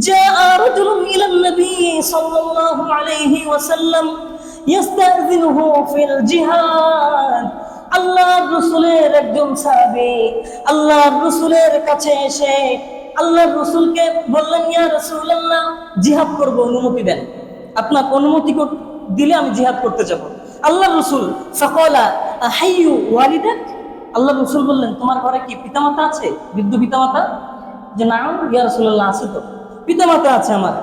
جاء رجل إلى النبي صلى الله عليه وسلم يستأذنه في الجهاد আল্লাহর রাসূলের একজন সাহাবী আল্লাহর রাসূলের কাছে এসে আল্লাহর রাসূলকে বললেন, ইয়া রাসূলুল্লাহ, জিহাদ করব, অনুমতি দেন। আপনার অনুমতি দিলে আমি জিহাদ করতে যাব। আল্লাহর রাসূল ফাকালা আহাইয়ু ওয়ালিদাক, আল্লাহর রাসূল বললেন, তোমার ঘরে কি পিতামাতা আছে, বৃদ্ধ পিতামাতা? যে নাম, ইয়া রাসূলুল্লাহ, আছে তো, পিতামাতা আছে আমার।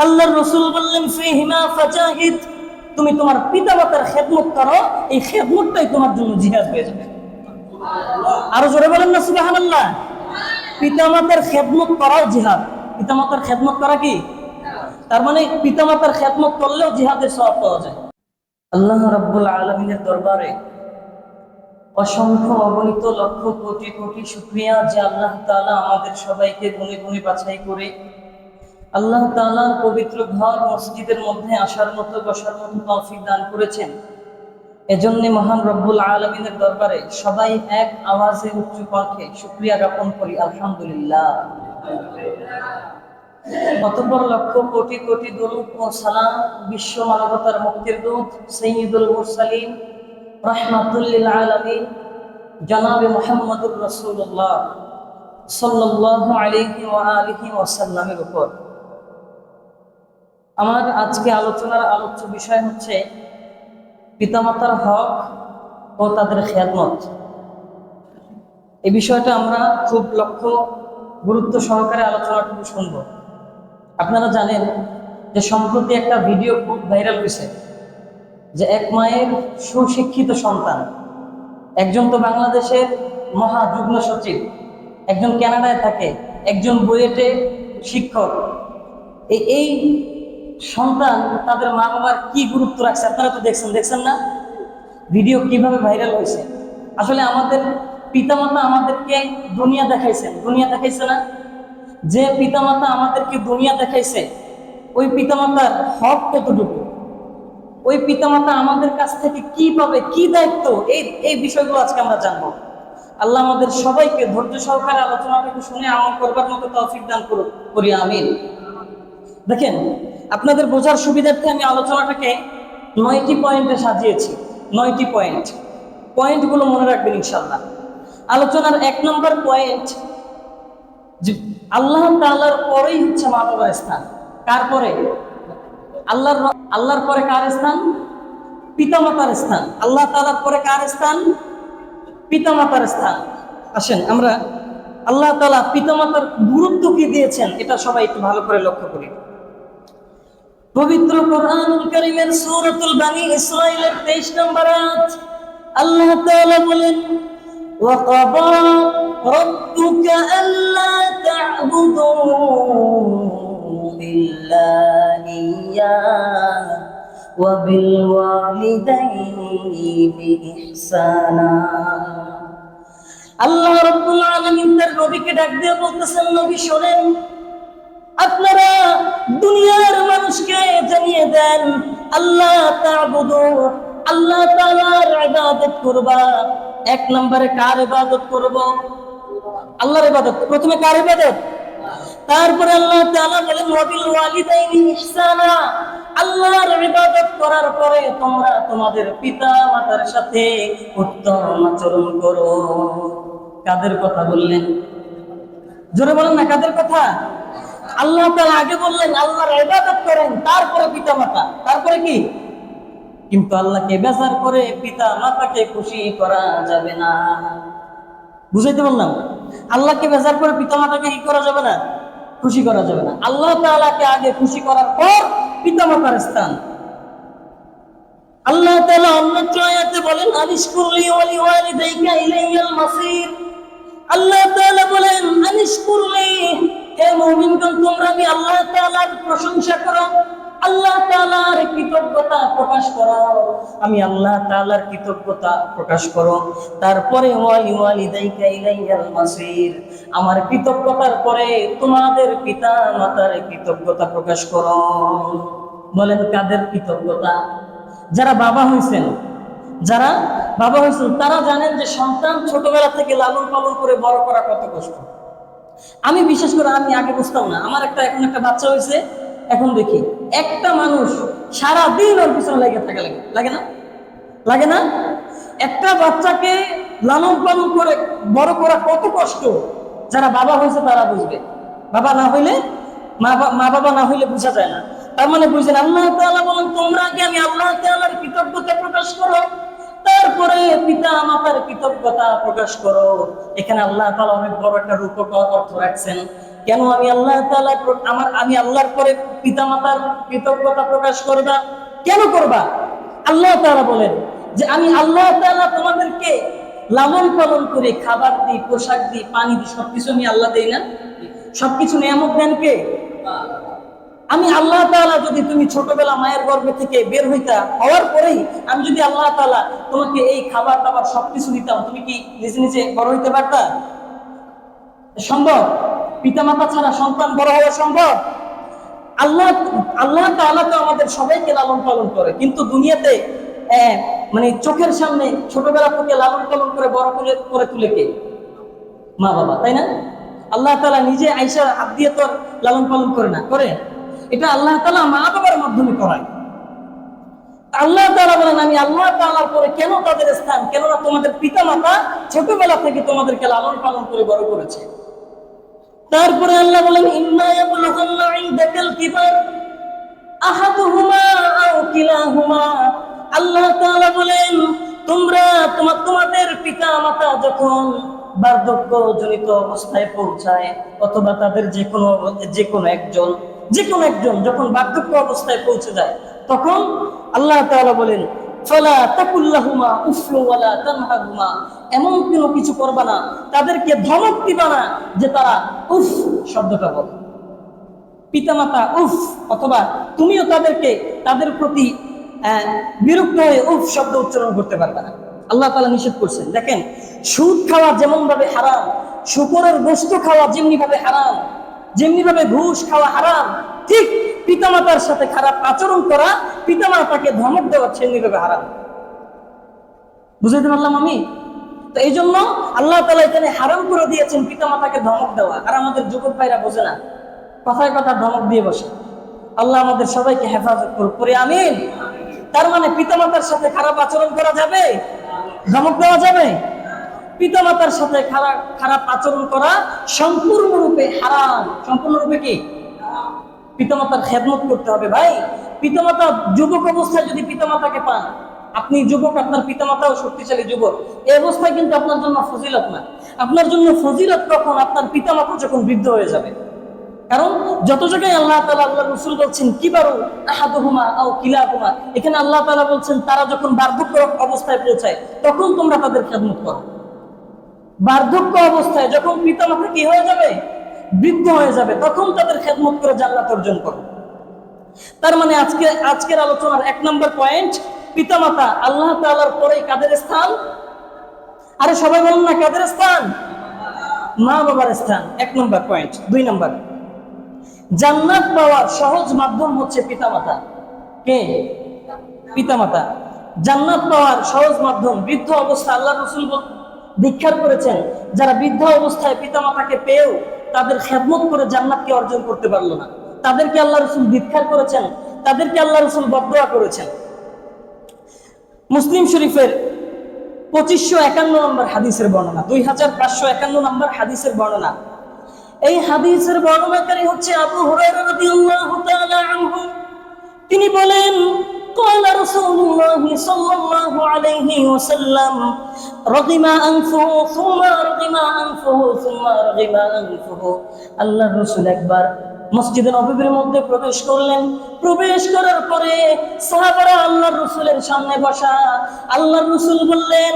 আল্লাহর রাসূল বললেন, ফিহিমা ফাজাহিদ, তুমি তোমার পিতামাতার খেদমত করো, এই খেদমতটাই তোমার জন্য জিহাদ হয়ে যাবে। আরো জোরে বলেন না সুবহানাল্লাহ। পিতামাতার খেদমত করাও জিহাদ। পিতামাতার খেদমত করা কি? তার মানে পিতামাতার খেদমত করলেও জিহাদের সওয়াব পাওয়া যায়। আল্লাহ রাব্বুল আলামিনের দরবারে অসংখ্য অগণিত লক্ষ কোটি কোটি শুকরিয়া যে আল্লাহ তাআলা আমাদের সবাইকে গুণে গুণে বাছাই করে আল্লাহ তাআলার পবিত্র ঘর মসজিদের মধ্যে আসার মতো বসার মতো তৌফিক দান করেছেন। এজন্য মহান রব্বুল আলামিনের দরবারে সবাই এক আওয়াজে উচ্চ কণ্ঠে শুকরিয়া জ্ঞাপন করি, আলহামদুলিল্লাহ। অতঃপর লক্ষ কোটি কোটি দরুদ ও সালাম বিশ্ব মানবতার মুক্তির দূত সাইয়্যিদুল মুরসালিন রাহমাতুল লিল আলামিন জনাবে মুহাম্মদুর রাসূলুল্লাহ সাল্লাল্লাহু আলাইহি ওয়া আলিহি ওয়াসাল্লামের উপর। আমার আজকে আলোচনার আলোচ্য বিষয় হচ্ছে পিতামাতার হক ও তাদের খেদমত। এই বিষয়টা আমরা খুব লক্ষ্য গুরুত্ব সহকারে আলোচনাটুকু শুনব। আপনারা জানেন যে সম্প্রতি একটা ভিডিও খুব ভাইরাল হয়েছে, যে এক মায়ের সুশিক্ষিত সন্তান, একজন তো বাংলাদেশের মহা যুগ্ম সচিব, একজন কানাডায় থাকে, একজন বুয়েটে শিক্ষক। এই সন্তান তাদের মা বাবার কি গুরুত্ব রাখছে আপনারা তো দেখছেন না ভিডিও কিভাবে ভাইরাল হয়েছে। আসলে আমাদের পিতামাতা আমাদেরকে দুনিয়া দেখাইছে না? যে পিতামাতা আমাদেরকে দুনিয়া দেখাইছে ওই পিতামাতার হক কতটুকু, ওই পিতামাতা আমাদের কাছ থেকে কি পাবে, কি দায়িত্ব, এই বিষয়গুলো আজকে আমরা জানবো। আল্লাহ আমাদের সবাইকে ধৈর্য সহকারে আলোচনাটুকু শুনে আমল করবার মতো তৌফিক দান করি, আমিন। দেখেন, আপনাদের বোঝার সুবিধার্থে আমি আলোচনাটাকে 9টি পয়েন্টে সাজিয়েছি। 9টি পয়েন্টগুলো মনে রাখবেন ইনশাআল্লাহ। আলোচনার 1 নম্বর পয়েন্ট, যে আল্লাহ তাআলার পরেই হচ্ছে মা বাবার স্থান। কার পরে? আল্লাহর পরে কার স্থান? পিতামাতার স্থান। আল্লাহ তাআলার পরে কার স্থান? পিতামাতার স্থান। আসেন আমরা আল্লাহ তাআলা পিতামাতার গুরুত্ব কি দিয়েছেন এটা সবাই একটু ভালো করে লক্ষ্য করি। পবিত্র কোরআনুল কারীমের সূরাতুল বনী ইসরাঈলের 23 নম্বর আয়াত আল্লাহ তাআলা বলেন, ওয়া ক্বাদা রাব্বুকা আল্লা তা'বুদু ইল্লা ইয়্যাহু ওয়া বিল ওয়ালিদাইনি ইহসানা। আল্লাহ রাব্বুল আলামিন তার নবীকে ডাক দিয়ে বলতেছেন, নবী শোনেন, আপনারা দুনিয়ার মানুষকে জানিয়ে দেন আল্লাহ তা'বুদু, আল্লাহ তাআলার ইবাদত করবা। 1 নম্বরে কার ইবাদত করব? আল্লাহর ইবাদত। প্রথমে কার ইবাদত? তারপরে আল্লাহ তাআলা বলেন ওয়া বিল ওয়ালিদাইনি ইহসানা, আল্লাহর ইবাদত করার পরে তোমরা তোমাদের পিতা মাতার সাথে উত্তম আচরণ করো। কাদের কথা বললেন? জোরে বলেন না, কাদের কথা? আল্লাহ তাআলা আগে বললেন আল্লাহর ইবাদত করেন, তারপরে পিতা মাতা, তারপরে কি? কিন্তু আল্লাহকে বেজার করে পিতা মাতাকে খুশি করা যাবে না। বুঝাইতে বললাম? আল্লাহকে বেজার করে পিতা মাতাকে কি করা যাবে না? খুশি করা যাবে না। আল্লাহ তাআলাকে আগে খুশি করার পর পিতা মাতার স্থান। আল্লাহ তাআলা অন্যত্র আয়াতে বলেন, আনিশকুরলি ওয়া লিওয়ালিদাইকা ইলাইয়াল মাসির। আল্লাহ তাআলা বলেন, আনিশকুরলি, হে মুমিনগণ, তোমরা আমি আল্লাহ তাআলার প্রশংসা করো, আল্লাহ তাআলার কৃতজ্ঞতা প্রকাশ করো, আমি আল্লাহ তাআলার কৃতজ্ঞতা প্রকাশ করো। তারপরে ওয়ালিদাইকা ইলাইয়াল মাসির, আমার কৃতজ্ঞতার পরে তোমাদের পিতা মাতার কৃতজ্ঞতা প্রকাশ করো। বলেন কাদের কৃতজ্ঞতা? যারা বাবা হয়েছেন তারা জানেন যে সন্তান ছোটবেলা থেকে লালন পালন করে বড় করা কত কষ্ট। আমি বিশেষ করে আমি আগে বুঝতাম না, আমার এখন একটা বাচ্চা হয়েছে, এখন দেখি একটা মানুষ সারাদিন ওর পিছনে লেগে থাকা লাগে, লাগে না? লাগে না? একটা বাচ্চাকে লালন পালন করে বড় করা কত কষ্ট, যারা বাবা হয়েছে তারা বুঝবে। বাবা না হইলে, মা বাবা না হইলে বোঝা যায় না। তার মানে বুঝলেন, আল্লাহ তাআলা বলেন তোমরা আগে আমি আল্লাহ তাআলার কৃতজ্ঞতা প্রকাশ করো, তারপরে পিতা মাতার কৃতজ্ঞতা প্রকাশ করো। এখানে আল্লাহ তাআলা অনেক বড় একটা রূপক অর্থ রাখছেন। কেন আমি আল্লাহ তাআলা আমি আল্লাহর পরে পিতা মাতার কৃতজ্ঞতা প্রকাশ করবা? কেন করবা? আল্লাহ তাআলা বলেন যে আমি আল্লাহ তাআলা তোমাদেরকে লালন পালন করে খাবার দিই, পোশাক দিই, পানি দিই, সবকিছু আমি আল্লাহ দেই না? সবকিছু নিয়ামত দেন কে? আমি আল্লাহ তাআলা যদি তুমি ছোটবেলা মায়ের গর্ভে থেকে বের হওয়ার পরেই আমি যদি আল্লাহ তাআলা তোমাকে এই খাবার দাবার সবকিছু দিতাম, তুমি কি নিজে নিজে বড় হইতে পারতা? সম্ভব? পিতামাতা ছাড়া সন্তান বড় হওয়া সম্ভব? আল্লাহ তাআলা তো আমাদের সবাইকে লালন পালন করে, কিন্তু দুনিয়াতে মানে চোখের সামনে ছোটবেলা থেকে লালন পালন করে বড় করে তুলে কে? মা বাবা, তাই না? আল্লাহ তাআলা নিজে আয়েশার হাত দিয়ে তো লালন পালন করে না, করে? এটা আল্লাহ তাআলা মা বাবার মাধ্যমে করায়। আল্লাহ তাআলা বলেন আমি আল্লাহ তাআলার পরে কেন তাদের স্থান? কেননা তোমাদের পিতা মাতা ছোটবেলা থেকে তোমাদেরকে লালন পালন করে বড় করেছে। তারপরে আল্লাহ বলেন ইম্মা ইয়াবলুগান্না ইনদাকাল কিবার আহাদুহুমা আও কিলাহুমা। আল্লাহ তাআলা বলেন তোমরা তোমাদের পিতা মাতা যখন বার্ধক্য জনিত অবস্থায় পৌঁছায়, অথবা তাদের যে কোনো একজন যখন বার্ধক্য অবস্থায় পৌঁছে যায়, তখন আল্লাহ তাআলা বলেন ফালা তাকুল্লাহুমা উফু ওয়ালা তানহারহুমা। এমন কোনো কিছু করবা না, তাদেরকে ধমক দিবা না যে তারা উফ শব্দটা বলে। পিতামাতা উফ, অথবা তুমিও তাদের প্রতি বিরক্ত হয়ে উফ শব্দ উচ্চারণ করতে পারবে না। আল্লাহ তাআলা নিষেধ করছেন। দেখেন, সুদ খাওয়া যেমন ভাবে হারাম, শুকরের গোশত খাওয়া যেমনি ভাবে হারাম, যেমনি ভাবে ঘুষ খাওয়া হারাম, ঠিক পিতামাতার সাথে খারাপ আচরণ করা, পিতামাতাকে ধমক দেওয়া সেমনি ভাবে হারাম। বুঝাইতে পারলাম আমি? তো এই জন্য আল্লাহ তাআলা এখানে হারাম করে দিয়েছেন পিতামাতাকে ধমক দেওয়া। আর আমাদের যুবক ভাইরা বোঝে না, কথায় কথা ধমক দিয়ে বসে। আল্লাহ আমাদের সবাইকে হেফাজত করুক, পড়ে আমিন। তার মানে পিতামাতার সাথে খারাপ আচরণ করা যাবে? ধমক দেওয়া যাবে? পিতামাতার সাথে খারাপ আচরণ করা সম্পূর্ণরূপে হারাম। সম্পূর্ণরূপে কি? পিতামাতার খেদমত করতে হবে ভাই। পিতামাতা যুবক অবস্থায় যদি পিতামাতাকে পান, আপনি যুবক, আপনার পিতামাতাও শক্তিশালী যুবক, এই অবস্থায় কিন্তু আপনার জন্য ফজিলত না। আপনার জন্য ফজিলত কখন? আপনার পিতামাতা যখন বৃদ্ধ হয়ে যাবে। কারণ যত জায়গায় আল্লাহ তাআলা, আল্লাহর রাসূল বলছেন কিবারু আহাদুহুমা আও কিলাহুমা, এখানে আল্লাহ তাআলা বলছেন তারা যখন বার্ধক্য অবস্থায় পৌঁছায় তখন তোমরা তাদের খেদমত করো। বার্ধক্য অবস্থায় যখন পিতামাতা কি হয়ে যাবে? বৃদ্ধ হয়ে যাবে, তখন তাদের খেদমত করে জান্নাত অর্জন করো। তার মানে আজকের আলোচনার 1 নম্বর পয়েন্ট, পিতামাতা আল্লাহ তাআলার পরে কাদের স্থান? আরে সবাই বলুন না, কাদের স্থান? মা বাবার স্থান। 1 নম্বর পয়েন্ট। 2 নম্বর, জান্নাত পাওয়ার সহজ মাধ্যম হচ্ছে পিতামাতা। কে? পিতামাতা। জান্নাত পাওয়ার সহজ মাধ্যম। বৃদ্ধ অবস্থা আল্লাহ রাসূল দীক্ষার করেছেন, যারা বৃদ্ধ অবস্থায় পিতামাতাকে পেয়েও তাদের খেদমত করে জান্নাতকে অর্জন করতে পারলো না, তাদেরকে আল্লাহ রাসূল দীক্ষার করেছেন, তাদেরকে আল্লাহ রাসূল বদদুয়া করেছেন। মুসলিম শরীফের 2551 নম্বর হাদিসের বর্ণনা, 2551 নম্বর হাদিসের বর্ণনা। এই হাদিসের বর্ণনাকারী হচ্ছে আবু হুরায়রা রাদিয়াল্লাহু তাআলা আনহু। তিনি বলেন قال رسول الله صلى الله عليه وسلم رغم أنفه ثم رغم أنفه ثم رغم أنفه। আল্লাহর রাসূল একবার মসজিদে নববীর মধ্যে প্রবেশ করলেন। প্রবেশ করার পরে সাহাবারা আল্লাহর রাসূলের সামনে বসা। আল্লাহর রাসূল বললেন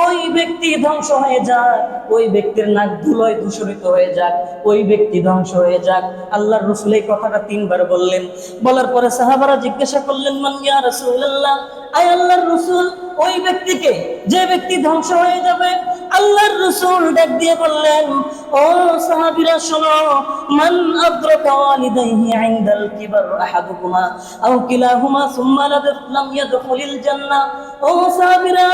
ওই ব্যক্তি ধ্বংস হয়ে যাক, ওই ব্যক্তির নাক ধুলোয় ধূসরিত হয়ে যাক, ওই ব্যক্তি ধ্বংস হয়ে যাক। আল্লাহর রাসূল এই কথাটা 3 বার বললেন। বলার পরে সাহাবারা জিজ্ঞাসা করলেন মান ইয়া রাসূলুল্লাহ, আয় আল্লাহর রাসূল ওই ব্যক্তিকে যে ব্যক্তি ধ্বংস হয়ে যাবে? আল্লাহর রাসূল ডাক দিয়ে বললেন ও সাহাবীরা শোনো, মান আদরাকা ওয়ালিদাইহি ইনদাল কিবার আহাদুহুমা আও কিলাহুমা সুম্মা লাম ইয়াদখুলিল জান্নাহ। ও সাহাবীরা,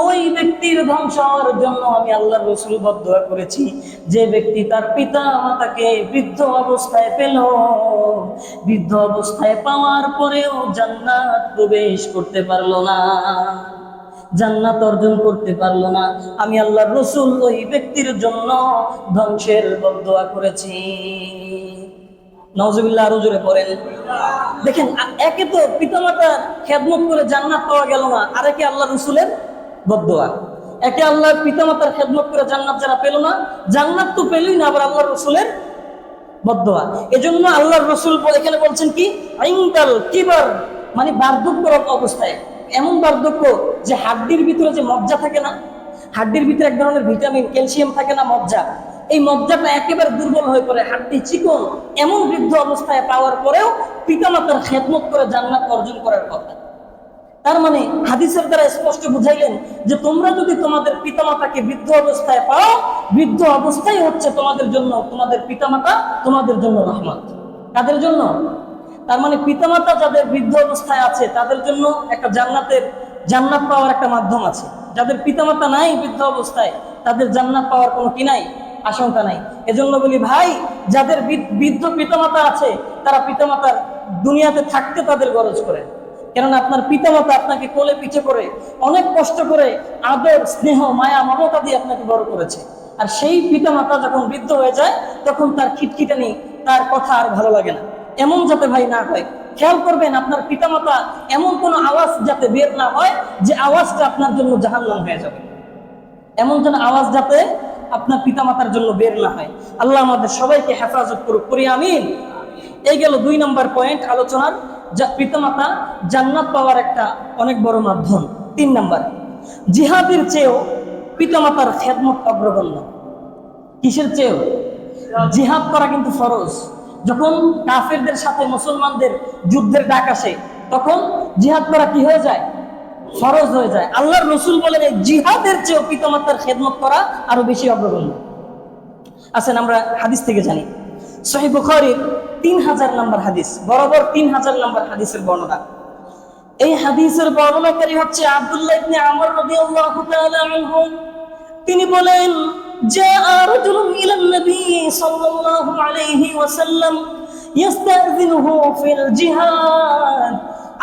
ওই ব্যক্তির ধ্বংস হওয়ার জন্য আমি আল্লাহর রাসূল বদদুয়া করেছি, যে ব্যক্তি তার পিতা মাতাকে বৃদ্ধ অবস্থায় পেল, বৃদ্ধ অবস্থায় পাওয়ার পরেও জান্নাত প্রবেশ করতে পারলো না, জান্নাত অর্জন করতে পারলো না, আমি আল্লাহর রাসূল ওই ব্যক্তির জন্য ধ্বংসের বদদুয়া করেছি। নাউজুবিল্লাহ, আরো জোরে পড়েন। দেখেন, একে তো পিতামাতার খেদমত করে জান্নাত পাওয়া গেল না, আর একে আল্লাহ রাসূলের বদদুয়া। একে আল্লাহর পিতামাতার খেদমত করে জান্নাত যারা পেল না, জান্নাত তো পেলই না, আবার আল্লাহ রাসূলের বদদুয়া। এজন্য আল্লাহর রাসূল এখানে বলছেন কি, ইনদাল কিবার, মানে বার্ধক্যের অবস্থায়, এমন বার্ধক্য যে হাড্ডির ভিতরে যে মজ্জা থাকে না, হাড্ডির ভিতরে এক ধরনের ভিটামিন ক্যালসিয়াম থাকে না, মজ্জা, এই মজ্জাটা একেবারে দুর্বল হয়ে পড়ে, হাড্ডি চিকন, এমন বৃদ্ধ অবস্থায় পাওয়ার পরেও পিতামাতার খেদমত করে জান্নাত অর্জন করার কথা। তার মানে হাদিসের দ্বারা স্পষ্ট বুঝাইলেন যে তোমরা যদি তোমাদের পিতামাতাকে বৃদ্ধ অবস্থায় পাও, বৃদ্ধ অবস্থায় হচ্ছে তোমাদের জন্য, তোমাদের পিতামাতা তোমাদের জন্য রহমত। কাদের জন্য? তার মানে পিতামাতা যাদের বৃদ্ধ অবস্থায় আছে তাদের জন্য একটা জান্নাত পাওয়ার একটা মাধ্যম আছে। যাদের পিতামাতা নাই বৃদ্ধ অবস্থায়, তাদের জান্নাত পাওয়ার কোনো কি নাই, আশঙ্কা নাই। এজন্য বলি ভাই, যাদের বৃদ্ধ পিতামাতা আছে তারা পিতামাতার দুনিয়াতে থাকতে তাদের গরজ করে, কেননা আপনার পিতামাতা আপনাকে কোলে পিঠে করে অনেক কষ্ট করে আদর স্নেহ মায়া মমতা দিয়ে আপনাকে বড় করেছে। আর সেই পিতামাতা যখন বৃদ্ধ হয়ে যায় তখন তার খিটখিটানি, তার কথা আর ভালো লাগে না। এমন যাতে ভাই না হয়, খেয়াল করবেন আপনার পিতামাতা এমন কোনো আওয়াজ যাতে বের না হয় যে আওয়াজটা আপনার জন্য জাহান্নাম হয়ে যাবে, এমন যেন আওয়াজ যাতে আপনার পিতামাতার জন্য বের না হয়। আল্লাহ আমাদের সবাইকে হেফাজত করুক, করি আমিন। এই গেল 2 নম্বর পয়েন্ট আলোচনার, যা পিতামাতা জান্নাত পাওয়ার একটা অনেক বড় মাধ্যম। 3 নম্বর, জিহাদের চেয়েও পিতামাতার খেদমত অগ্রগণ্য। কিসের চেয়েও? জিহাদ করা কিন্তু ফরজ। যখন কাফেরদের সাথে মুসলমানদের যুদ্ধের ডাক আসে তখন জিহাদ করা কি হয়ে যায়? ফরজ হয়ে যায়। আল্লাহর রাসূল বলেন এই জিহাদের চেয়েও পিতামাতার খেদমত করা আরো বেশি অগ্রগণ্য। আসেন আমরা হাদিস থেকে জানি। সহিহ বুখারীর 3000 নম্বর হাদিস, বরাবর 3000 নম্বর হাদিসের বর্ণনা। এই হাদিসের বর্ণনাকারী হচ্ছে আব্দুল্লাহ ইবনে আমর রাদিয়াল্লাহু তাআলা আনহু। তিনি বলেন, জাআ রাজুলুন ইলান নবী সাল্লাল্লাহু আলাইহি ওয়াসাল্লাম ইস্তাযিনুহু ফিল জিহাদ।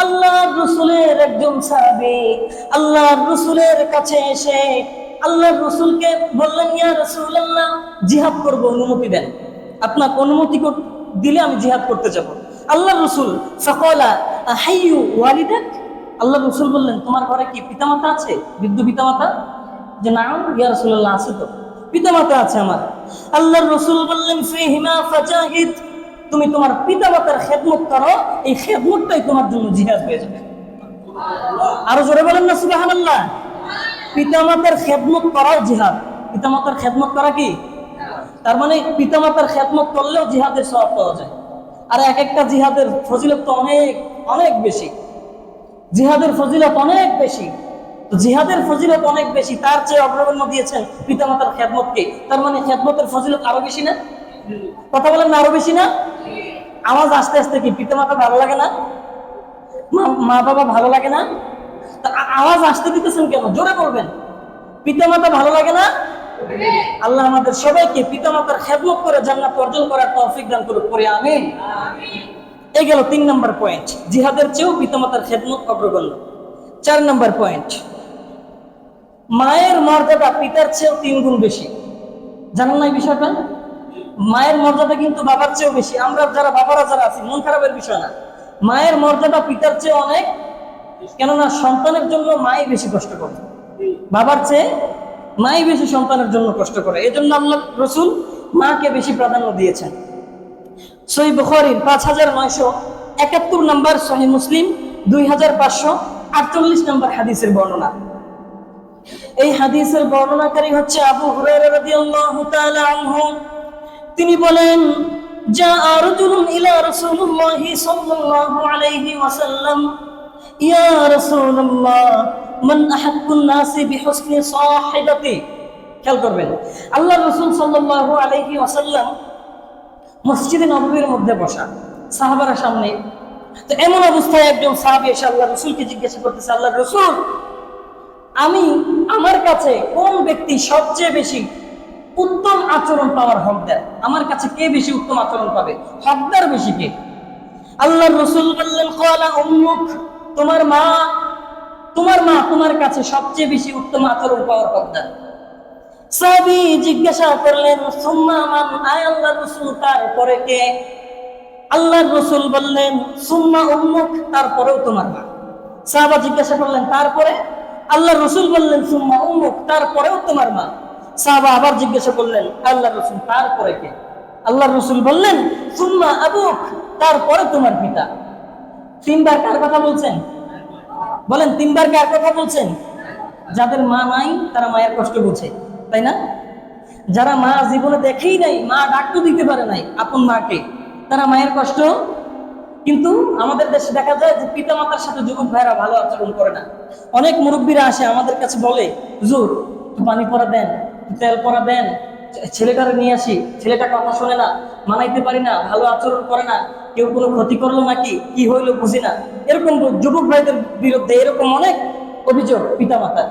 আল্লাহর রাসূলের একজন সাহাবী আল্লাহর রাসূলের কাছে এসে আল্লাহর রাসূলকে বললেন, ইয়া রাসূলুল্লাহ, জিহাদ করব, অনুমতি দেন, আপনার অনুমতি দিলে আমি জিহাদ করতে যাব। আল্লাহর রাসূল ফাকালা আহাইয়ু ওয়ালিদাক, আল্লাহর রাসূল বললেন, তোমার ঘরে কি পিতামাতা আছে, বৃদ্ধ পিতামাতা? যে নাম, ইয়া রাসূলুল্লাহ, আছে তো, পিতামাতা আছে আমার। আল্লাহর রাসূল বললেন, ফিহিমা ফাজাহিদ, তুমি তোমার পিতামাতার খেদমত করো, এই খেদমতটাই তোমার জন্য জিহাদ হয়ে যাবে। আরো জোরে বলেন না সুবহানাল্লাহ। পিতামাতার খেদমত করাও জিহাদ। পিতামাতার খেদমত করা কি? তার মানে পিতামাতার খেদমত করলেও জিহাদের সওয়াব পাওয়া যায়। আর এক একটা জিহাদের ফজিলত তো অনেক অনেক বেশি, জিহাদের ফজিলত অনেক বেশি। তো জিহাদের ফজিলত অনেক বেশি, তার চেয়ে অগ্রগণ্য দিয়েছেন পিতামাতার খেদমতকে। তার মানে খেদমতের ফজিলত আরো বেশি না? কথা বলেন না, আরো বেশি না? আওয়াজ আস্তে আস্তে কি পিতামাতা ভালো লাগে না? মা বাবা ভালো লাগে না? আওয়াজ আসতে দিতেছেন কেন? জোরে বলবেন। পিতামাতা ভালো লাগে না? আল্লাহ আমাদের সবাইকে পিতামাতার খেদমত করে জান্নাত অর্জন করার তৌফিক দান করুক, পড়ি আমিন। এই গেল 3 নম্বর পয়েন্ট, জিহাদের চেয়েও পিতামাতার খেদমত অগ্রগণ্য। 4 নম্বর পয়েন্ট, মায়ের মর্যাদা পিতার চেয়েও 3 গুণ বেশি। জানেন না এই বিষয়টা? মায়ের মর্যাদা কিন্তু বাবার চেয়েও বেশি। আমরা যারা বাবারা যারা আছি, মন খারাপের বিষয় না, মায়ের মর্যাদা পিতার চেয়ে অনেক, কেননা সন্তানের জন্য মাই বেশি কষ্ট করে, বাবার চেয়ে মাই বেশি সন্তানের জন্য কষ্ট করে। এই জন্য আল্লাহ রাসূল মাকে বেশি প্রাধান্য দিয়েছেন। সহিহ বুখারীর 5971 নম্বর, সহিহ মুসলিম 2548 নম্বর হাদিসের বর্ণনা। এই হাদিসের বর্ণনাকারী হচ্ছে আবু হুরায়রা রাদিয়াল্লাহু তাআলা আনহু। তিনি বলেন, জাআ রাজুলুন ইলা রাসূলিল্লাহি সাল্লাল্লাহু আলাইহি ওয়াসাল্লাম, ইয়া রাসূলুল্লাহ, মান আহাক্কুন নাসি বিহুসনি সাহিবাতি। খেয়াল করবেন, আল্লাহর রাসূল সাল্লাল্লাহু আলাইহি ওয়াসাল্লাম মসজিদে নববীর মধ্যে বসা, সাহাবারা সামনে। তো এমন অবস্থায় একজন সাহাবী এসে আল্লাহর রাসূলকে জিজ্ঞাসা করতেছে, আল্লাহর রাসূল, আমি আমার কাছে কোন ব্যক্তি সবচেয়ে বেশি উত্তম আচরণ পাওয়ার হকদার? আমার কাছে কে বেশি উত্তম আচরণ পাবে? হকদার বেশি কে? আল্লাহর রাসূল বললেন, ক্বালা উম্মুক, তোমার মা তোমার কাছে সবচেয়ে বেশি উত্তম আচরণ পাওয়ার হকদার। সাহাবী জিজ্ঞাসা করলেন, সুম্মা মান? আয় আল্লাহর রাসূল, তারপরে কে? আল্লাহর রাসূল বললেন, সুম্মা উম্মুক, তারপরেও তোমার মা। সাহাবা জিজ্ঞাসা করলেন, তারপরে? আল্লাহর রাসূল বললেন, সুম্মা উম্মুক, তারপরেও তোমার মা। সাহাবা আবার জিজ্ঞাসা করলেন, আল্লাহর রাসূল, তারপরে কে? আল্লাহর রাসূল বললেন, সুম্মা আবুক, তারপরে তোমার পিতা। তিনবার কার কথা বলছেন? বলেন, তিনবার কার কথা বলছেন? যাদের মা নাই তারা মায়ের কষ্ট বুঝে, তাই না? যারা মা জীবনে দেখেই নাই, মা ডাকতে দিতে পারে নাই আপন মাকে, তারা মায়ের কষ্ট। কিন্তু আমাদের দেশে দেখা যায় যে পিতা মাতার সাথে যুবক ভাইরা ভালো আচরণ করে না। অনেক মুরব্বীরা আসে আমাদের কাছে, বলে, হুজুর একটু পানি পরা দেন, তেল পরা দেন, ছেলেটারে নিয়ে আসি, ছেলেটা কথা শোনে না, মানাইতে পারি না, ভালো আচরণ করে না, কেউ কোনো ক্ষতি করলো নাকি, কি হইলো বুঝি না। এরকম যুবক ভাইদের বিরুদ্ধে এরকম অনেক অভিযোগ পিতা মাতার।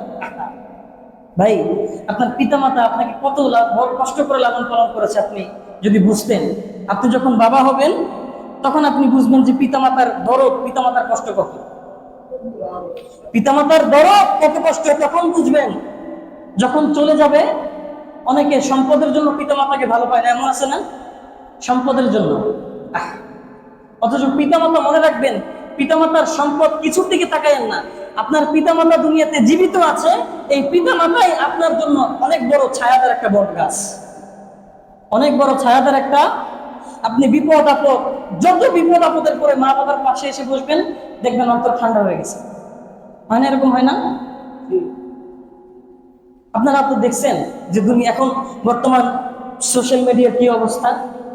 ভাই, আপনার পিতা মাতা আপনাকে কত কষ্ট করে লালন পালন করেছে আপনি যদি বুঝতেন। আপনি যখন বাবা হবেন তখন আপনি বুঝবেন যে পিতামাতার দরদ, পিতামাতার কষ্ট কত। পিতামাতার দরদ কত কষ্ট তখন বুঝবেন। যখন চলে যাবে, অনেকে সম্পদের জন্য পিতামাতাকে ভালো পায় না, এমন আছে না? সম্পদের জন্য। অথচ পিতামাতা, মনে রাখবেন, পিতামাতার সম্পদ কিছুর দিকে তাকায়েন না। আপনার পিতামাতা দুনিয়াতে জীবিত আছে, এই পিতামাতাই আপনার জন্য অনেক বড় ছায়াদার একটা বট গাছ, অনেক বড় ছায়াদার একটা। আপনি বিপদ আপদ, যত বিপদ আপদের পরে মা বাবার পাশে এসে বসবেন, দেখবেন অন্তর ঠান্ডা হয়ে গেছে। হয় না? এরকম হয় না? আপনারা তো দেখছেন যে দুনিয়া এখন বর্তমান সোশ্যাল মিডিয়ার কি অবস্থা,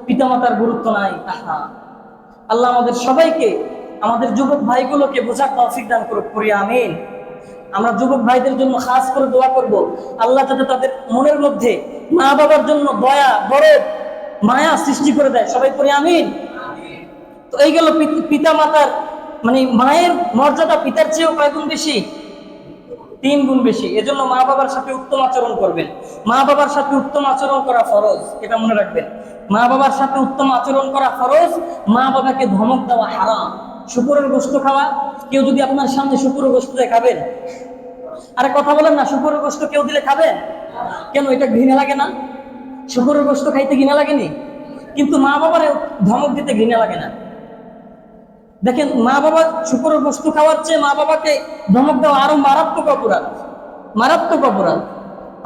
পিতামাতার গুরুত্ব নাই। আল্লাহ আমাদের সবাইকে, আমাদের যুবক ভাইগুলোকে বোঝার তৌফিক দান করি, আমিন। আমরা যুবক ভাইদের জন্য খাস করে দোয়া করব, আল্লাহ যাতে তাদের মনের মধ্যে মা বাবার জন্য দয়া, বড় মায়া সৃষ্টি করে দেয়, সবাই পড়ি আমিন। তো এই গেল পিতা মাতার, মানে মায়ের মর্যাদা পিতার চেয়েও কয় গুণ বেশি? 3 গুণ বেশি। এজন্য মা বাবার সাথে উত্তম আচরণ করবেন। মা বাবার সাথে উত্তম আচরণ করা ফরজ, এটা মনে রাখবেন। মা বাবার সাথে উত্তম আচরণ করা ফরজ। মা বাবাকে ধমক দেওয়া হারাম। শুকরের গোশত খাওয়া, কেউ যদি আপনার সামনে শুকরের গোশত দিয়ে খাবেন, আরে কথা বলেন না, শুকরের গোশত কেউ দিলে খাবেন? কেন? এটা ঘৃণা লাগে না? শুকরের গোশত খাইতে ঘৃণা লাগেনি? কিন্তু মা বাবার ধমক দিতে ঘৃণা লাগে না। দেখেন, মা বাবা শুকরের গোশত খাওয়ার চেয়ে মা বাবাকে ধমক দেওয়া আরো মারাত্মক অপরাধ, মারাত্মক অপরাধ।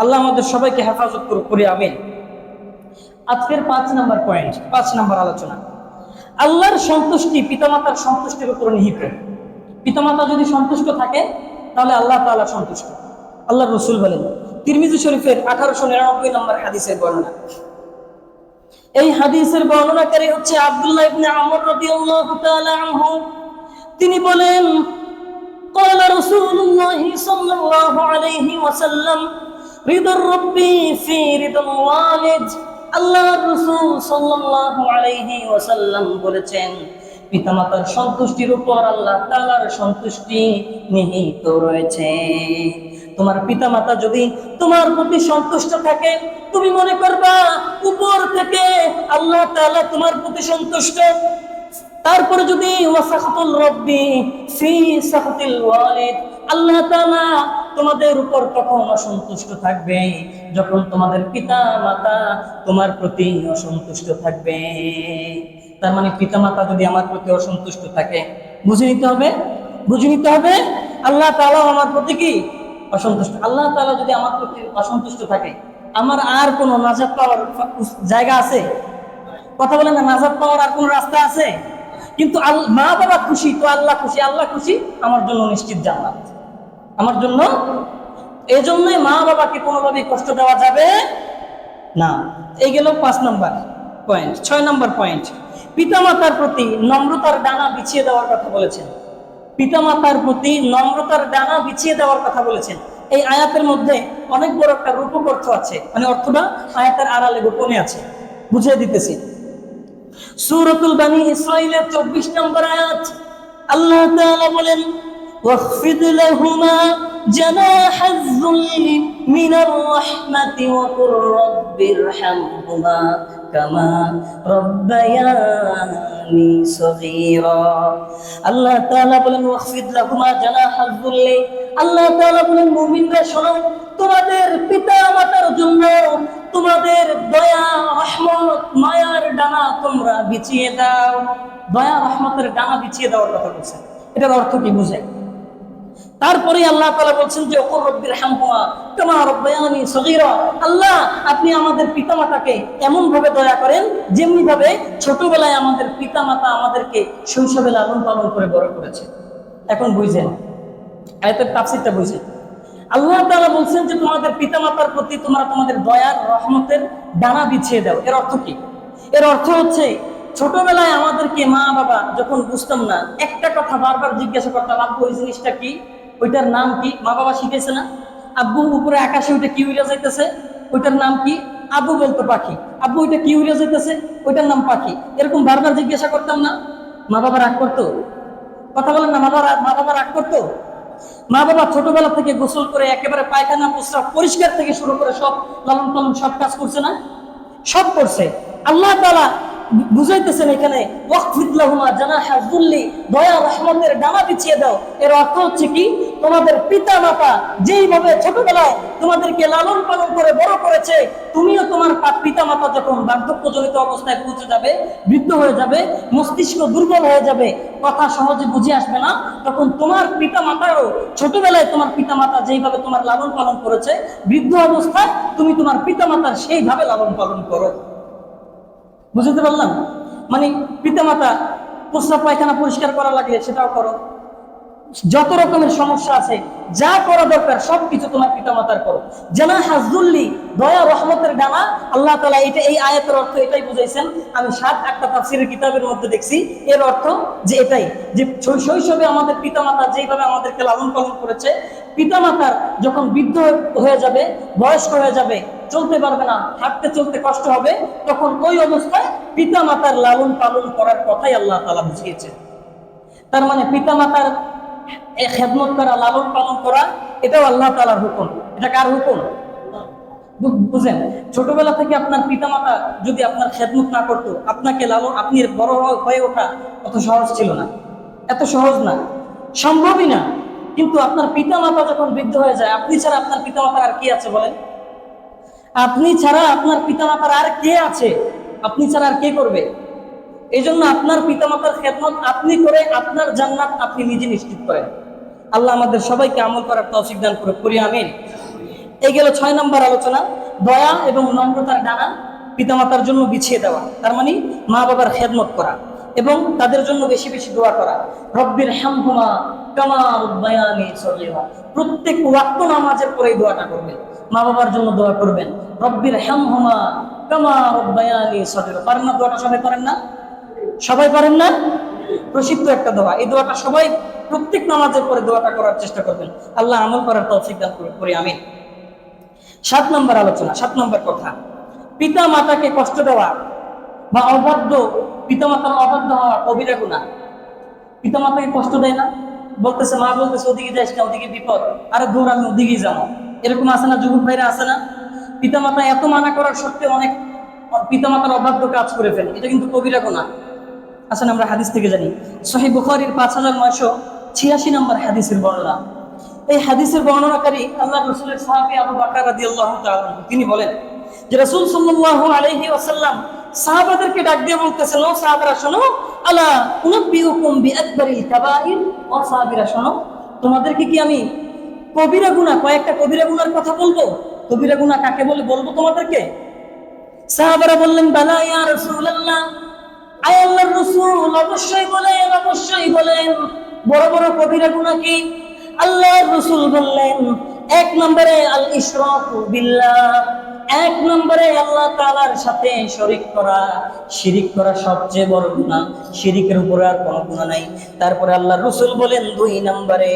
আল্লাহ আমাদের সবাইকে হেফাজত করি, আমিন। আজকের 5 নাম্বার পয়েন্ট, 5 নাম্বার আলোচনা, আল্লাহর সন্তুষ্টি পিতামাতার সন্তুষ্টির উপর নিহিত। পিতামাতা যদি সন্তুষ্ট থাকে তাহলে আল্লাহ তাআলা সন্তুষ্ট। আল্লাহর রাসূল বলেন, তিরমিজি শরীফের 1899 নম্বর হাদিসের বর্ণনা। এই হাদিসের বর্ণনাকারী হচ্ছে আব্দুল্লাহ ইবনে আমর রাদিয়াল্লাহু তাআলা আনহু। তিনি বলেন, قال رسول الله صلى الله عليه وسلم رضا الرب في رضا الوالد। আল্লাহর রাসূল সাল্লাল্লাহু আলাইহি ওয়াসাল্লাম বলেছেন, পিতামাতার সন্তুষ্টির উপর আল্লাহ তাআলার সন্তুষ্টি নিহিত রয়েছে। তোমার পিতামাতা যদি তোমার প্রতি সন্তুষ্ট থাকে, তুমি মনে করবা উপর থেকে আল্লাহ তাআলা তোমার প্রতি সন্তুষ্ট। তারপরে যদি ওয়াসাখাতুল রব্বি ফি সাখাতিল ওয়ালিদ, আল্লাহ তাআলা তোমাদের উপর তখন অসন্তুষ্ট থাকবে যখন তোমাদের পিতা মাতা তোমার প্রতি অসন্তুষ্ট থাকবে। তার মানে পিতা মাতা যদি আমার প্রতি অসন্তুষ্ট থাকে, বুঝে নিতে হবে আল্লাহ তাআলা আমার প্রতি কি অসন্তুষ্ট। আল্লাহ তাআলা যদি আমার প্রতি অসন্তুষ্ট থাকে, আমার আর কোনো নাজাত পাওয়ার জায়গা আছে? কথা বলেন না, নাজাত পাওয়ার আর কোনো রাস্তা আছে? কিন্তু মা বাবা খুশি তো আল্লাহ খুশি, আল্লাহ খুশি, আমার জন্য নিশ্চিত জান্নাত আমার জন্য। এজন্যই মা বাবাকে কোনোভাবেই কষ্ট দেওয়া যাবে না। এই গেল 5 নাম্বার পয়েন্ট। 6 নাম্বার পয়েন্ট, পিতামাতার প্রতি নম্রতার ডানা বিছিয়ে দেওয়ার কথা বলেছেন। পিতামাতার প্রতি নম্রতার ডানা বিছিয়ে দেওয়ার কথা বলেছেন। এই আয়াতের মধ্যে অনেক বড় একটা রূপক অর্থ আছে, মানে অর্থটা আয়াতের আড়ালে গোপনে আছে, বুঝিয়ে দিতেছি। সূরাতুল বানি ইসরাঈলের 24 নম্বর আয়াত, আল্লাহ তাআলা বলেন, ওয়াখফিদ লাহুমা جناح الذل من الرحمة وقل رب ارحمهما كما ربياني صغيرا আল্লাহ তাআলা বলেন ওয়াখফিদ লাহুমা জানাহাল যুল্লি আল্লাহ তাআলা বলেন মুমিনরা শোনো তোমাদের পিতা মাতার জন্য তোমাদের দয়া রহমত মায়ার ডানা তোমরা বিছিয়ে দাও দয়া রহমতের ডানা বিছিয়ে দেওয়ার কথা বলছেন এটার অর্থ কি বুঝায় তারপরে আল্লাহ তাআলা বলছেন যে ওকুর রব্বির হামহুমা কামা রব্বায়ানি সগীরা আল্লাহ আপনি আমাদের পিতামাতাকে এমন ভাবে দয়া করেন যেমনি ভাবে ছোটবেলায় আমাদের পিতামাতা আমাদেরকে শৈশবে লালন পালন করে বড় করেছে এখন বুঝেন আয়াতের তাফসীরটা বুঝেন আল্লাহ তাআলা বলছেন যে তোমাদের পিতামাতার প্রতি তোমরা তোমাদের দয়ার রহমতের ডানা বিছিয়ে দাও এর অর্থ কি এর অর্থ হচ্ছে ছোটবেলায় আমাদেরকে মা বাবা যখন বুঝতাম না একটা কথা বারবার জিজ্ঞাসা করতাম আব্বু ওই জিনিসটা কি ওইটার নাম কি মা বাবা শিখেছে না আব্বু উপরে আকাশে ওইটা কি উড়ে যাইতেছে ওইটার নাম কি আব্বু বলতো পাখি আব্বু ওইটা কি উড়ে যাইতেছে ওইটার নাম পাখি এরকম বারবার জিজ্ঞাসা করতাম না মা বাবা রাগ করতো কথা বলেন না মা বাবা রাগ করতো মা বাবা ছোটবেলা থেকে গোসল করে একেবারে পায়খানা প্রস্রাব পরিষ্কার থেকে শুরু করে সব লালন পালন সব কাজ করছে না সব করছে আল্লাহ তাআলা বুঝাইতেছেন এখানে ওয়াকফিদ লাহুমা জানাহা যুল্লি দয়া রহমতের ডানা বিছিয়ে দাও এর অর্থ হচ্ছে কি তোমাদের পিতা মাতা যেইভাবে ছোটবেলায় তোমাদেরকে লালন পালন করে বড় করেছে তুমিও তোমার পিতা মাতা যখন বার্ধক্যজনিত অবস্থায় পৌঁছে যাবে বৃদ্ধ হয়ে যাবে মস্তিষ্ক দুর্বল হয়ে যাবে কথা সহজে বুঝে আসবে না তখন তোমার পিতা মাতারও ছোটবেলায় তোমার পিতা মাতা যেইভাবে তোমার লালন পালন করেছে বৃদ্ধ অবস্থায় তুমি তোমার পিতা মাতার সেইভাবে লালন পালন করো বুঝতে পারলাম মানে পিতামাতা প্রস্রাব পায়খানা পরিষ্কার করা লাগলে সেটাও করো যত রকমের সমস্যা আছে যা করা দরকার সবকিছু তোমার পিতামাতার করো জানাহা যুল্লি দয়া রহমতের ডানা আল্লাহ তাআলা এটা এই আয়াতের অর্থ এটাই বুঝাইছেন আমি 7-8টা তাফসীরের কিতাবের মধ্যে দেখছি এর অর্থ যে এটাই যে শৈশবে আমাদের পিতামাতা যেইভাবে আমাদেরকে লালন পালন করেছে পিতামাতার যখন বৃদ্ধ হয়ে যাবে বয়স্ক হয়ে যাবে চলতে পারবে না হাঁটতে চলতে কষ্ট হবে তখন ওই অবস্থায় পিতামাতার লালন পালন করার কথাই আল্লাহ তাআলা বুঝিয়েছেন তার মানে পিতামাতার খেদমত করা লালন পালন করা এটাও আল্লাহ তাআলার হুকুম এটা কার হুকুম বুঝেন ছোটবেলা থেকে আপনার পিতামাতা যদি আপনার খেদমত না করতো আপনাকে লালন আপনি বড় হয়ে ওঠা অত সহজ ছিল না এত সহজ না সম্ভবই না কিন্তু আপনার পিতামাতা যখন বৃদ্ধ হয়ে যায় আপনি ছাড়া আপনার পিতামাতার আর কি আছে বলেন আপনি ছাড়া আপনার পিতামাতার আর কে আছে আপনি ছাড়া আর কে করবে এই জন্য আপনার পিতামাতার খেদমত আপনি করে আপনার জান্নাত আপনি নিজে নিশ্চিত করেন আল্লাহ আমাদের সবাইকে আমল করার তৌফিক দান করে করি আমিন এই গেল 6 নম্বর আলোচনা দয়া এবং নম্রতার ডানা পিতামাতার জন্য বিছিয়ে দেওয়া তার মানে মা বাবার খেদমত করা এবং তাদের জন্য বেশি বেশি দোয়া করা রব্বির হামহুমা কামা রব্বায়ানি সগীরা প্রত্যেক ওয়াক্ত নামাজের পরে এই দোয়াটা করবেন মা বাবার জন্য দোয়া করবেন রব্বির হামহুমা কামা রব্বায়ানি সগীরা পারেন না দোয়াটা সবাই করেন না সবাই পারেন না প্রসিদ্ধ একটা দোয়া এই দোয়াটা সবাই প্রত্যেক নামাজের পরে দোয়াটা করার চেষ্টা করবেন আল্লাহ আমল করার তৌফিক দান করি আমিন 7 নম্বর আলোচনা 7 নম্বর কথা পিতা মাতাকে কষ্ট দেওয়া বা অবাধ্য পিতামাতার অবাধ্য হওয়া কবিরা গুনাহ পিতামাতাকে কষ্ট দেয় না বলতেছে মা বলতেছে ওদিকে যাইস না ওদিকে বিপদ আরে দূর আমি ওদিকেই যাবো এরকম আছে না যুবক ভাইরা আছে না পিতামাতা এত মানা করার সত্ত্বেও অনেক পিতামাতার অবাধ্য কাজ করে ফেলে এটা কিন্তু কবিরা গুনাহ আসেন আমরা হাদিস থেকে জানি সহিহ বুখারীর 5986 নম্বর হাদিসের বর্ণনা এই হাদিসের বর্ণনাকারী আল্লাহর রাসূলের সাহাবী আবু বকর রাদিয়াল্লাহু তাআলা তিনি বলেন যে রাসূল সাল্লাল্লাহু আলাইহি ওয়াসাল্লাম সাহাবাদেরকে ডাক দিয়ে বলতেছেন ও সাহাবারা শোনো আলা উনাব্বিউকুম বিআকবারিল কাবাইর ও সাহাবীরা শোনো তোমাদেরকে কি আমি কবিরা গুনাহ কয়েকটা কবিরা গুনার কথা বলবো কবিরা গুনাহ কাকে বলে বলবো তোমাদেরকে সাহাবারা বললেন বালা ইয়া রাসূলুল্লাহ আয় আল্লাহর রাসূল অবশ্যই বলেন বড় বড় কবিরা গুনাহ কি আল্লাহর রাসূল বললেন 1 নম্বরে আল ইশরাকু বিল্লাহ 1 নম্বরে আল্লাহ তাআলার সাথে শিরিক করা সবচেয়ে বড় গুনাহ শিরিকের উপরে আর কোনো গুনাহ নাই তারপরে আল্লাহর রাসূল বলেন 2 নম্বরে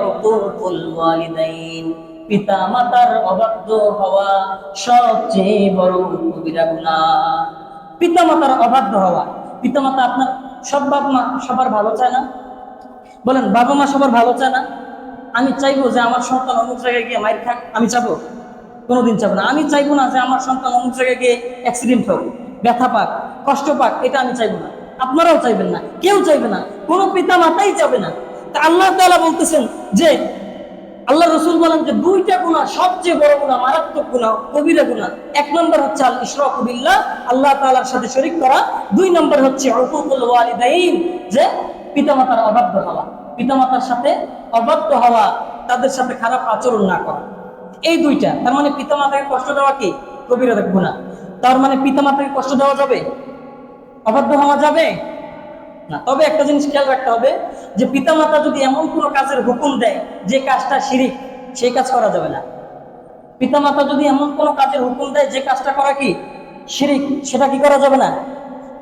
উকুকুল ওয়ালিদাইন পিতা মাতার অবাধ্য হওয়া সবচেয়ে বড় কবিরা গুনাহ পিতামাতার অবাধ্য হওয়া পিতামাতা আপনার সব বাবা মা সবার ভালো চায় না বলেন বাবা মা সবার ভালো চায় না আমি চাইবো যে আমার সন্তান অমুক জায়গায় গিয়ে মাইর খাক? আমি চাবো? কোনোদিন চাবো না। আমি চাইবো না যে আমার সন্তান অমুক জায়গায় গিয়ে অ্যাক্সিডেন্ট হোক, ব্যথা পাক, কষ্ট পাক, এটা আমি চাইবো না। আপনারাও চাইবেন না, কেউ চাইবে না, কোনো পিতা মাতাই চাবে না। তা আল্লাহ তাআলা বলতেছেন যে, আল্লাহ রসুল বলেন যে দুইটা গুনাহ সবচেয়ে বড় গুনাহ, মারাত্মক গুনাহ, কবিরা গুনাহ। এক নম্বর হচ্ছে আল ইশরাকু বিল্লাহ, আল্লাহ তাআলার সাথে শরীক করা। দুই নম্বর হচ্ছে উকুকুল ওয়ালিদাইন, যে পিতামাতার অবাধ্য হওয়া, পিতামাতার সাথে অবাধ্য হওয়া, তাদের সাথে খারাপ আচরণ না করা। এই দুইটা, তার মানে পিতামাতাকে কষ্ট দেওয়া কি কবিরা গুনাহ? তার মানে পিতামাতাকে কষ্ট দেওয়া যাবে, অবাধ্য হওয়া যাবে না। তবে একটা জিনিস খেয়াল রাখতে হবে যে পিতামাতা যদি এমন কোনো কাজের হুকুম দেয় যে কাজটা শিরিক, সেই কাজ করা যাবে না। পিতামাতা যদি এমন কোনো কাজের হুকুম দেয় যে কাজটা করা কি শিরিক, সেটা কি করা যাবে না?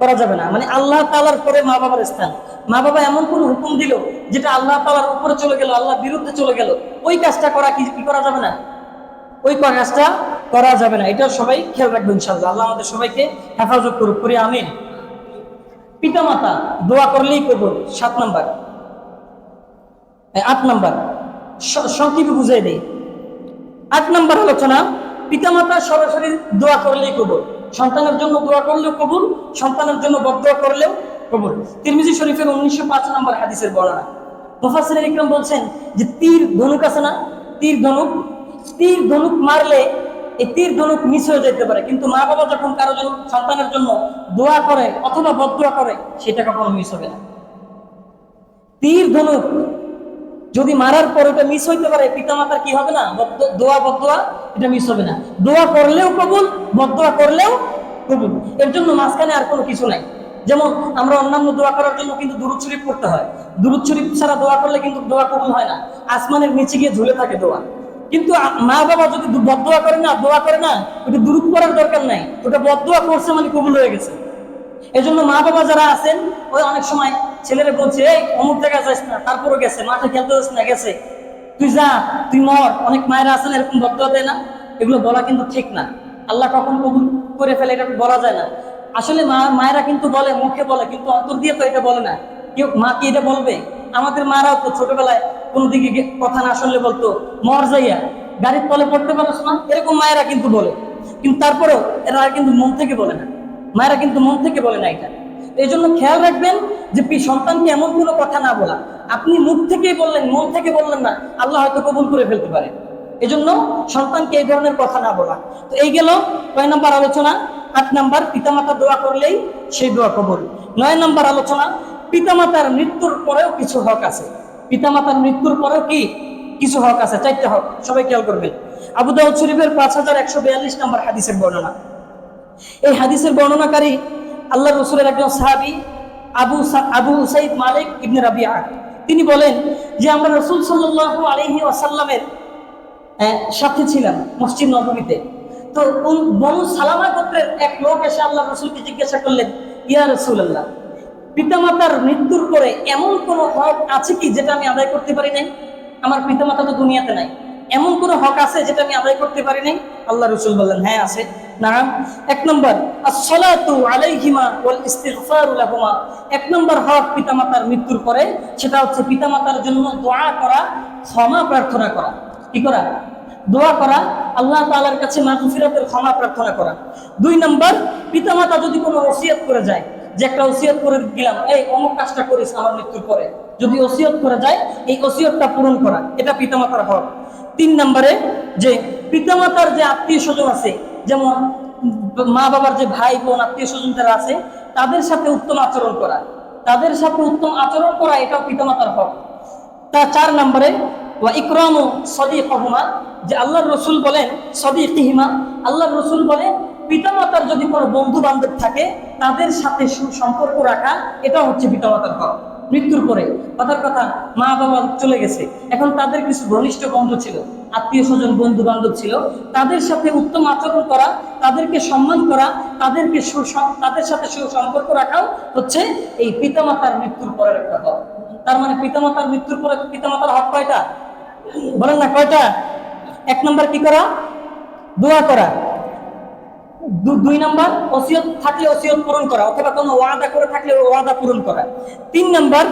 করা যাবে না। মানে আল্লাহ তাআলার পরে মা বাবার স্থান। মা বাবা এমন কোনো হুকুম দিল যেটা আল্লাহ তাআলার উপরে চলে গেল, আল্লাহর বিরুদ্ধে চলে গেল, ওই কাজটা করা কি করা যাবে না? ওই কাজটা করা যাবে না। এটা সবাই খেয়াল রাখবেন ইনশাআল্লাহ। আল্লাহ আমাদের সবাইকে হেফাজত করুক, করি আমিন। পিতামাতা দোয়া করলেই কবুল, 7 নাম্বার। 8 নাম্বার সংক্ষেপে বুঝাই দেই। 8 নাম্বার আলোচনা, পিতামাতা সরাসরি দোয়া করলেই কবুল। সন্তানের জন্য দোয়া করলেও কবুল, সন্তানের জন্য বদদোয়া করলেও কবুল। তিরমিজি শরীফের 1905 নম্বর হাদিসের বর্ণনা। মুফাসসিরিন ইকরাম বলছেন যে তীর ধনুক আছে না, তীর ধনুক মারলে এই তীর ধনুক মিস হয়ে যেতে পারে, কিন্তু মা বাবা যখন কারো জন্য, সন্তানের জন্য দোয়া করে অথবা বদদোয়া করে, সেটা কখনো মিস হবে না। তীর ধনুক যদি মারার পর ওটা মিস হইতে পারে, পিতামাতার কি হবে না? দোয়া বদদোয়া এটা মিস হবে না। দোয়া করলেও কবুল, বদদোয়া করলেও কবুল। এর জন্য মাঝখানে আর কোনো কিছু নাই। যেমন আমরা অন্যান্য দোয়া করার জন্য কিন্তু দুরূদ শরীফ পড়তে হয়, দুরূদ শরীফ ছাড়া দোয়া করলে কিন্তু দোয়া কবুল হয় না, আসমানের নিচে গিয়ে ঝুলে থাকে দোয়া। কিন্তু মা বাবা যদি বদদোয়া করে না, দোয়া করে না, ওটা দুরূদ পড়ার দরকার নাই, ওটা বদদোয়া করছে মানে কবুল হয়ে গেছে। এজন্য মা বাবা যারা আছেন, ওই অনেক সময় ছেলেরা বলছে এই অমুক জায়গায় যাস না, তারপরও গেছে, মাঠে খেলতে যাস না, গেছে, তুই যা, তুই মর। অনেক মায়েরা আছেন এরকম বদদোয়া দেয় না, এগুলো বলা কিন্তু ঠিক না। আল্লাহ কখন কবুল করে ফেলে এটা বলা যায় না। আসলে মায়েরা কিন্তু বলে, মুখে বলে, কিন্তু অন্তর দিয়ে তো এটা বলে না। কেউ মা কি এটা বলবে? আমাদের মারাও তো ছোটবেলায় কোনো দিকে কথা না শুনলে বলতো মর যাইয়া, গাড়ির তলে পড়তে পারছ না, এরকম মায়েরা কিন্তু বলে। কিন্তু তারপরেও এরা কিন্তু মন থেকে বলে না, মায়েরা কিন্তু মন থেকে বলে না এটা। এই জন্য খেয়াল রাখবেন যে সন্তানকে এমন কোনো কথা না বলা। আপনি মুখ থেকেই বললেন, মন থেকে বললেন না, আল্লাহ হয়তো কবুল করে ফেলতে পারে। এই জন্য সন্তানকে এই ধরনের কথা না বলা। তো এই গেল 9 নম্বর আলোচনা। 8 নম্বর, পিতামাতা দোয়া করলেই সেই দোয়া কবুল। 9 নম্বর আলোচনা, পিতামাতার মৃত্যুর পরেও কিছু হক আছে। পিতামাতার মৃত্যুর পরেও কি কিছু হক আছে? 4টা হক, সবাই খেয়াল করবেন। আবু দাউদ শরীফের 5142 নম্বর হাদিসের বর্ণনা। এই হাদিসের বর্ণনাকারী আল্লাহ রসুলের একজন সাহাবী আবু উসাইদ মালিক ইবনে রাবিআ। তিনি বলেন যে আমরা রসুল সাল্লাল্লাহু আলাইহি ওয়াসাল্লামের সাথে ছিলাম মসজিদ নববীতে। তো বনু সালামা গোত্রের এক লোক এসে আল্লাহ রসুলকে জিজ্ঞাসা করলেন, ইয়া রাসূলুল্লাহ, পিতামাতার মৃত্যুর পরে এমন কোনো হক আছে কি যেটা আমি আদায় করতে পারি নাই? আমার পিতামাতা তো দুনিয়াতে নাই, এমন কোনো হক আছে যেটা আমি আদায় করতে পারি নাই? আল্লাহ রসুল বললেন, হ্যাঁ আছে। নাম 1 নম্বর, আসসালাতু আলাইহিমা ওয়াল ইস্তিগফারু লাহুমা। 1 নম্বর হক পিতামাতার মৃত্যুর পরে, সেটা হচ্ছে পিতামাতার জন্য দোয়া করা, ক্ষমা প্রার্থনা করা। কি করা? দোয়া করা, আল্লাহ তাআলার কাছে মাগফিরাতের ক্ষমা প্রার্থনা করা। 2 নম্বর, পিতামাতা যদি কোনো ওসিয়ত করে যায়, যে একটা ওসিয়ত করে দিলাম, এই অমুক কাজটা করিস আমার মৃত্যুর পরে, যদি ওসিয়ত করে যায়, এই ওসিয়তটা পূরণ করা, এটা পিতামাতার হক। 3 নম্বরে, যে পিতামাতার যে আত্মীয় স্বজন আছে, যেমন মা বাবার যে ভাই বোন আত্মীয় স্বজন যারা আছে, তাদের সাথে উত্তম আচরণ করা, তাদের সাথে উত্তম আচরণ করা, এটাও পিতামাতার হক। তা 4 নম্বরে, ওয়া ইকরামু সাদিকহুমা, যে আল্লাহর রাসূল বলেন সাদিকিহিমা, আল্লাহর রাসূল বলেন পিতামাতার যদি কোনো বন্ধু বান্ধব থাকে, তাদের সাথে সুসম্পর্ক রাখা, এটা হচ্ছে পিতামাতার হক। মৃত্যুর পরে কথার কথা, মা বাবা চলে গেছে, এখন তাদের কিছু ঘনিষ্ঠ বন্ধু ছিল, আত্মীয় স্বজন, বন্ধু বান্ধব ছিল, তাদের সাথে উত্তম আচরণ করা, তাদেরকে সম্মান করা, তাদের সাথে সুসম্পর্ক রাখাও হচ্ছে এই পিতামাতার মৃত্যুর পরের একটা হক। তার মানে পিতামাতার মৃত্যুর পরে পিতামাতার হক কয়টা? বলেন না কয়টা? 1 নম্বর কি করা? দোয়া করা। 2 নম্বর, ওসিয়ত থাকলে ওসিয়ত পূরণ করা, অথবা কোনো ওয়াদা করে থাকলে ওয়াদা পূরণ করা। 3 নম্বর,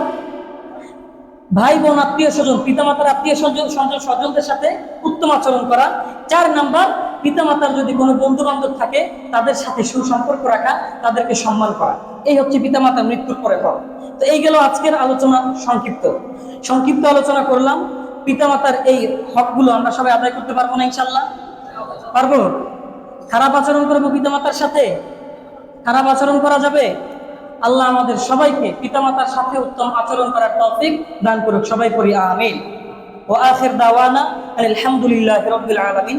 ভাই বোন আত্মীয় স্বজন পিতামাতার আত্মীয় স্বজনদের সাথে উত্তম আচরণ করা। 4 নাম্বার, পিতামাতার যদি কোনো বন্ধু বান্ধব থাকে তাদের সাথে সুসম্পর্ক রাখা, তাদেরকে সম্মান করা। এই হচ্ছে পিতামাতার মৃত্যুর পরে হক। তো এই গেল আজকের আলোচনা, সংক্ষিপ্ত সংক্ষিপ্ত আলোচনা করলাম। পিতামাতার এই হকগুলো আমরা সবাই আদায় করতে পারবো না ইনশাল্লাহ? পারবো? খারাপ আচরণ করবো পিতামাতার সাথে? খারাপ আচরণ করা যাবে? আল্লাহ আমাদের সবাইকে পিতামাতার সাথে উত্তম আচরণ করার তৌফিক দান করুক। সবাই পড়ি আমিন। ওয়া আখির দাওয়ানা আলহামদুলিল্লাহি রাব্বিল আলামিন।